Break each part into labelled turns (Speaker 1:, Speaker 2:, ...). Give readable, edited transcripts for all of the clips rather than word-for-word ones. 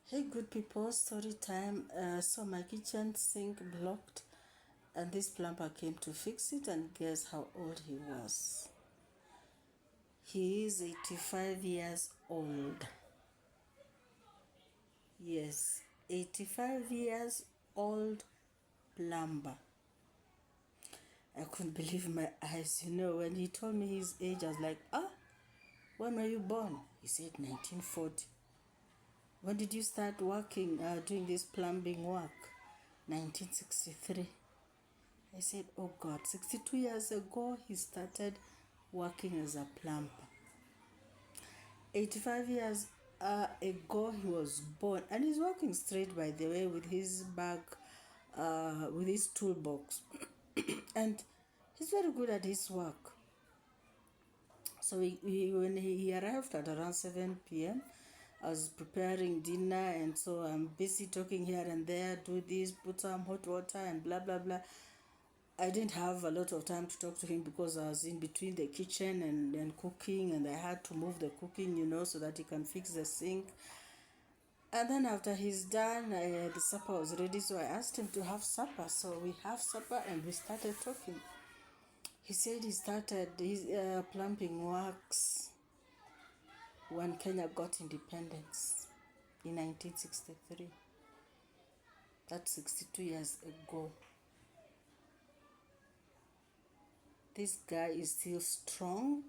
Speaker 1: Hey good people, story time. So my kitchen sink blocked and this plumber came to fix it, and guess how old he was? He is 85 years old. Yes, 85 years old plumber. I couldn't believe my eyes. When he told me his age, I was like, when were you born? He said 1940. When did you start working, doing this plumbing work? 1963. I said, oh God, 62 years ago, he started working as a plumber. 85 years ago, he was born. And he's working straight, by the way, with his bag, with his toolbox. And he's very good at his work. So when he arrived at around 7 p.m., I was preparing dinner, and so I'm busy talking here and there, do this, put some hot water and blah, blah, blah. I didn't have a lot of time to talk to him because I was in between the kitchen and cooking, and I had to move the cooking, so that he can fix the sink. And then after he's done, the supper was ready, so I asked him to have supper. So we have supper and we started talking. He said he started his plumbing works when Kenya got independence in 1963. That's 62 years ago. This guy is still strong.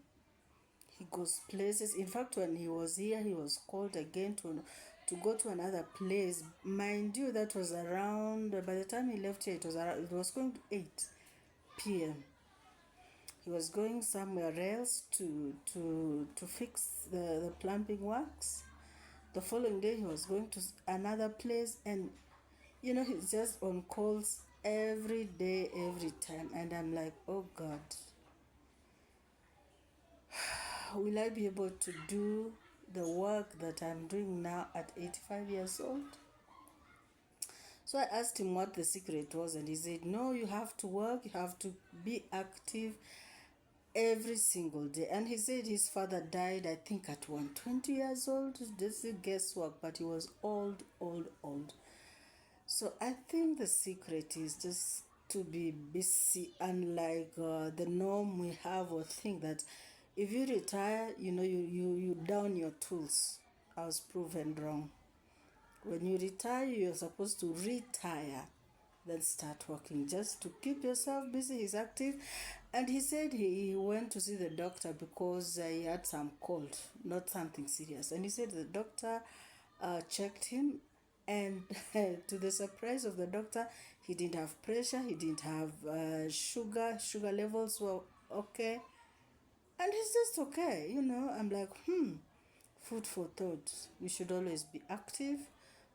Speaker 1: He goes places. In fact, when he was here, he was called again to go to another place. Mind you, that was around, by the time he left here, it was going to 8 p.m. He was going somewhere else to fix the plumbing works. The following day, he was going to another place, and he's just on calls every day, every time. And I'm like, oh God, will I be able to do the work that I'm doing now at 85 years old? So I asked him what the secret was, and he said, no, you have to work, you have to be active every single day. And he said his father died, I think, at 120 years old. This is guesswork, but he was old. So I think the secret is just to be busy, unlike the norm we have, or think that if you retire, you down your tools. I was proven wrong. When you retire, you're supposed to retire, then start working, just to keep yourself busy. He's active. And he said he went to see the doctor because he had some cold, not something serious. And he said the doctor checked him, and to the surprise of the doctor, he didn't have pressure, he didn't have sugar levels were okay, and he's just okay. I'm like, food for thought. We should always be active.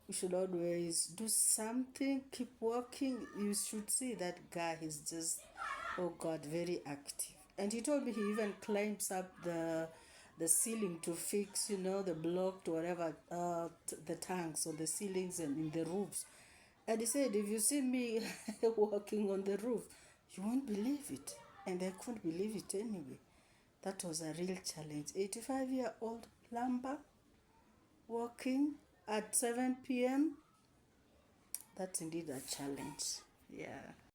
Speaker 1: We should always do something, keep working. You should see that guy is just, oh God, very active. And he told me he even climbs up the ceiling to fix, the blocked whatever, the tanks or the ceilings and in the roofs. And he said, if you see me walking on the roof, you won't believe it. And I couldn't believe it anyway. That was a real challenge. 85-year-old plumber working at 7 p.m. That's indeed a challenge. Yeah.